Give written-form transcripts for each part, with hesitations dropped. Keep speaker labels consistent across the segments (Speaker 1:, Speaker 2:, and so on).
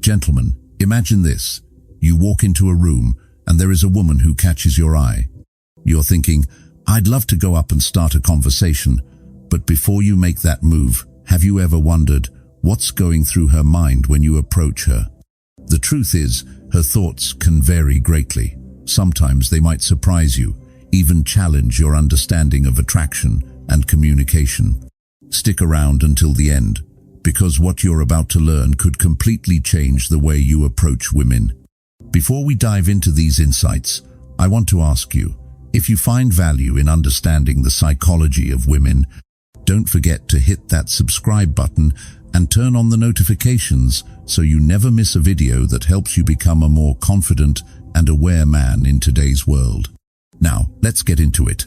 Speaker 1: Gentlemen, imagine this. You walk into a room and there is a woman who catches your eye. You're thinking, I'd love to go up and start a conversation, but before you make that move, have you ever wondered what's going through her mind when you approach her? The truth is, her thoughts can vary greatly. Sometimes they might surprise you, even challenge your understanding of attraction and communication. Stick around until the end, because what you're about to learn could completely change the way you approach women. Before we dive into these insights, I want to ask you, if you find value in understanding the psychology of women, don't forget to hit that subscribe button and turn on the notifications so you never miss a video that helps you become a more confident and aware man in today's world. Now, let's get into it.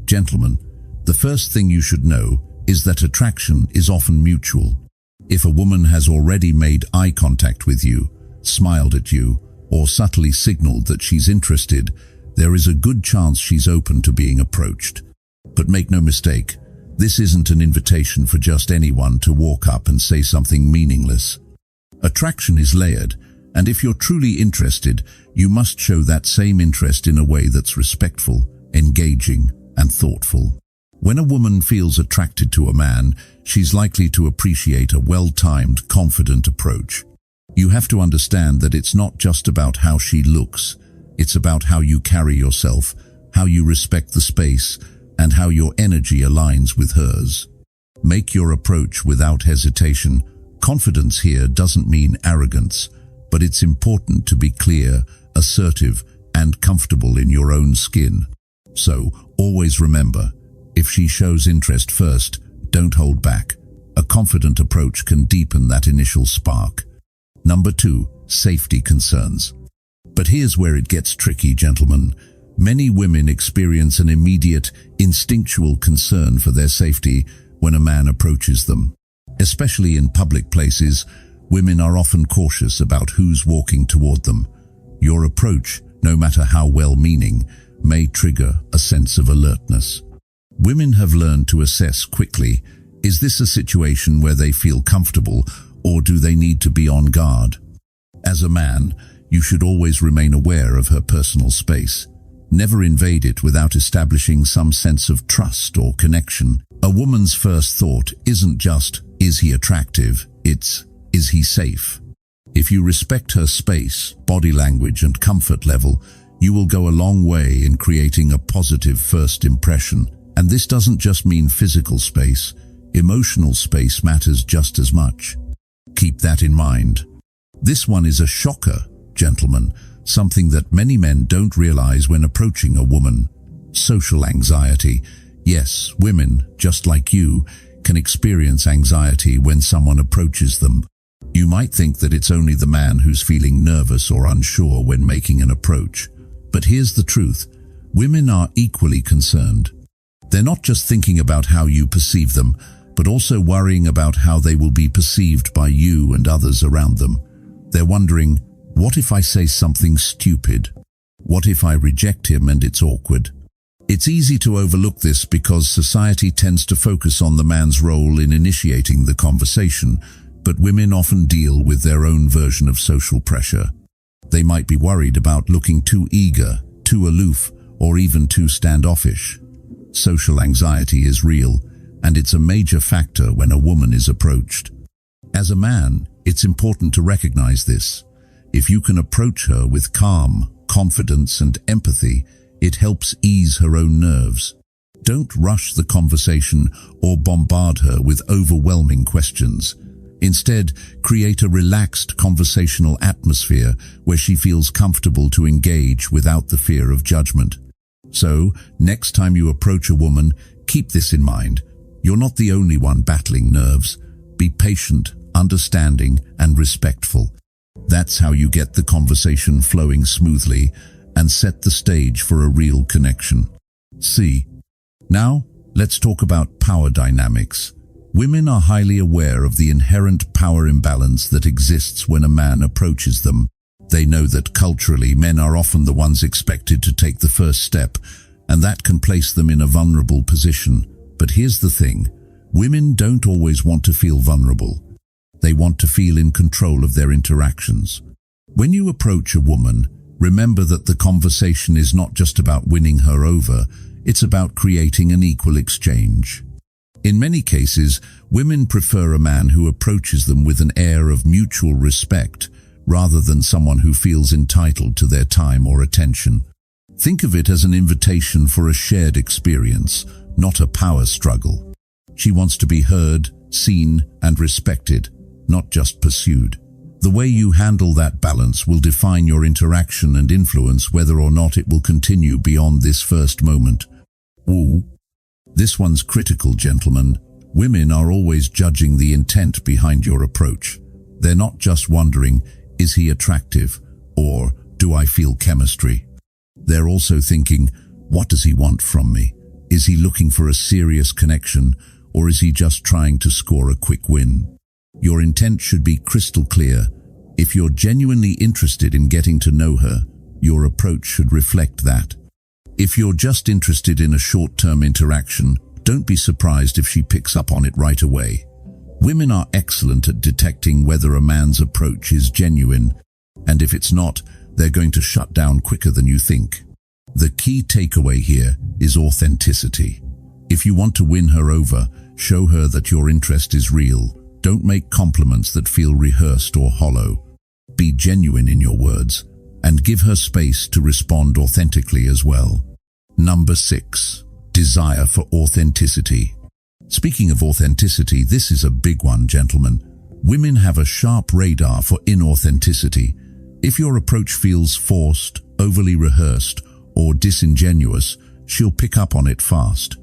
Speaker 1: Gentlemen, the first thing you should know is that attraction is often mutual. If a woman has already made eye contact with you, smiled at you, or subtly signaled that she's interested, there is a good chance she's open to being approached. But make no mistake, this isn't an invitation for just anyone to walk up and say something meaningless. Attraction is layered, and if you're truly interested, you must show that same interest in a way that's respectful, engaging, and thoughtful. When a woman feels attracted to a man, she's likely to appreciate a well-timed, confident approach. You have to understand that it's not just about how she looks, it's about how you carry yourself, how you respect the space, and how your energy aligns with hers. Make your approach without hesitation. Confidence here doesn't mean arrogance, but it's important to be clear, assertive, and comfortable in your own skin. So, always remember, if she shows interest first, don't hold back. A confident approach can deepen that initial spark. Number 2, safety concerns. But here's where it gets tricky, gentlemen. Many women experience an immediate, instinctual concern for their safety when a man approaches them. Especially in public places, women are often cautious about who's walking toward them. Your approach, no matter how well-meaning, may trigger a sense of alertness. Women have learned to assess quickly, is this a situation where they feel comfortable, or do they need to be on guard? As a man, you should always remain aware of her personal space. Never invade it without establishing some sense of trust or connection. A woman's first thought isn't just, is he attractive? It's, is he safe? If you respect her space, body language, and comfort level, you will go a long way in creating a positive first impression. And this doesn't just mean physical space. Emotional space matters just as much. Keep that in mind. This one is a shocker, gentlemen, something that many men don't realize when approaching a woman. Social anxiety. Yes, women, just like you, can experience anxiety when someone approaches them. You might think that it's only the man who's feeling nervous or unsure when making an approach. But here's the truth. Women are equally concerned. They're not just thinking about how you perceive them, but also worrying about how they will be perceived by you and others around them. They're wondering, what if I say something stupid? What if I reject him and it's awkward? It's easy to overlook this because society tends to focus on the man's role in initiating the conversation, but women often deal with their own version of social pressure. They might be worried about looking too eager, too aloof, or even too standoffish. Social anxiety is real, and it's a major factor when a woman is approached. As a man, it's important to recognize this. If you can approach her with calm, confidence, and empathy, it helps ease her own nerves. Don't rush the conversation or bombard her with overwhelming questions. Instead, create a relaxed conversational atmosphere where she feels comfortable to engage without the fear of judgment. So, next time you approach a woman, keep this in mind. You're not the only one battling nerves. Be patient, understanding, and respectful. That's how you get the conversation flowing smoothly and set the stage for a real connection. See. Now, let's talk about power dynamics. Women are highly aware of the inherent power imbalance that exists when a man approaches them. They know that culturally men are often the ones expected to take the first step, and that can place them in a vulnerable position. But here's the thing, women don't always want to feel vulnerable. They want to feel in control of their interactions. When you approach a woman, remember that the conversation is not just about winning her over, it's about creating an equal exchange. In many cases, women prefer a man who approaches them with an air of mutual respect, rather than someone who feels entitled to their time or attention. Think of it as an invitation for a shared experience, not a power struggle. She wants to be heard, seen, and respected, not just pursued. The way you handle that balance will define your interaction and influence whether or not it will continue beyond this first moment. Ooh. This one's critical, gentlemen. Women are always judging the intent behind your approach. They're not just wondering, is he attractive, or do I feel chemistry? They're also thinking, what does he want from me? Is he looking for a serious connection, or is he just trying to score a quick win? Your intent should be crystal clear. If you're genuinely interested in getting to know her, your approach should reflect that. If you're just interested in a short-term interaction, don't be surprised if she picks up on it right away. Women are excellent at detecting whether a man's approach is genuine, and if it's not, they're going to shut down quicker than you think. The key takeaway here is authenticity. If you want to win her over, show her that your interest is real. Don't make compliments that feel rehearsed or hollow. Be genuine in your words, and give her space to respond authentically as well. Number 6. Desire for authenticity. Speaking of authenticity, this is a big one, gentlemen. Women have a sharp radar for inauthenticity. If your approach feels forced, overly rehearsed, or disingenuous, she'll pick up on it fast.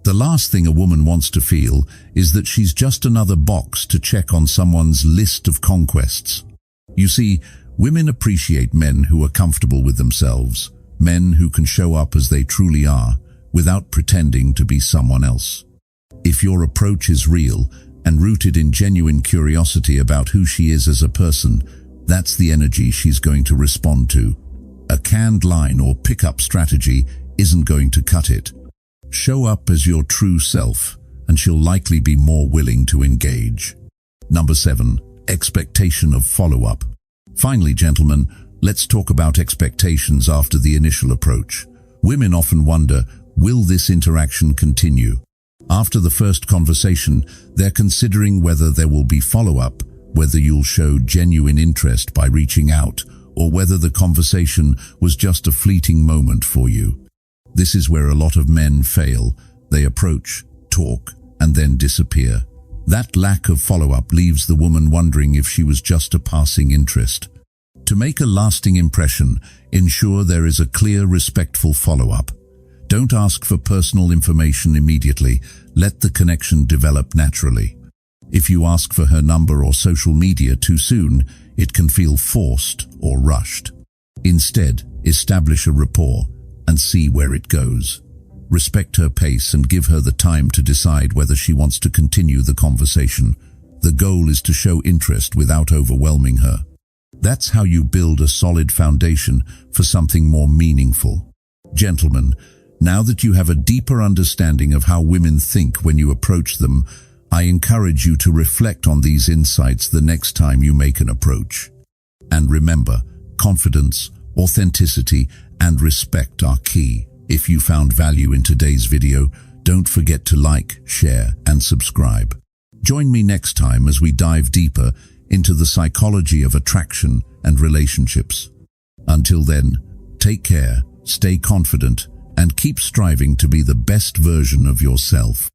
Speaker 1: The last thing a woman wants to feel is that she's just another box to check on someone's list of conquests. You see, women appreciate men who are comfortable with themselves, men who can show up as they truly are, without pretending to be someone else. If your approach is real and rooted in genuine curiosity about who she is as a person, that's the energy she's going to respond to. A canned line or pickup strategy isn't going to cut it. Show up as your true self, and she'll likely be more willing to engage. Number 7. Expectation of follow-up. Finally, gentlemen, let's talk about expectations after the initial approach. Women often wonder, will this interaction continue? After the first conversation, they're considering whether there will be follow-up, whether you'll show genuine interest by reaching out, or whether the conversation was just a fleeting moment for you. This is where a lot of men fail. They approach, talk, and then disappear. That lack of follow-up leaves the woman wondering if she was just a passing interest. To make a lasting impression, ensure there is a clear, respectful follow-up. Don't ask for personal information immediately. Let the connection develop naturally. If you ask for her number or social media too soon, it can feel forced or rushed. Instead, establish a rapport and see where it goes. Respect her pace and give her the time to decide whether she wants to continue the conversation. The goal is to show interest without overwhelming her. That's how you build a solid foundation for something more meaningful. Gentlemen, now that you have a deeper understanding of how women think when you approach them, I encourage you to reflect on these insights the next time you make an approach. And remember, confidence, authenticity, and respect are key. If you found value in today's video, don't forget to like, share, and subscribe. Join me next time as we dive deeper into the psychology of attraction and relationships. Until then, take care, stay confident, and keep striving to be the best version of yourself.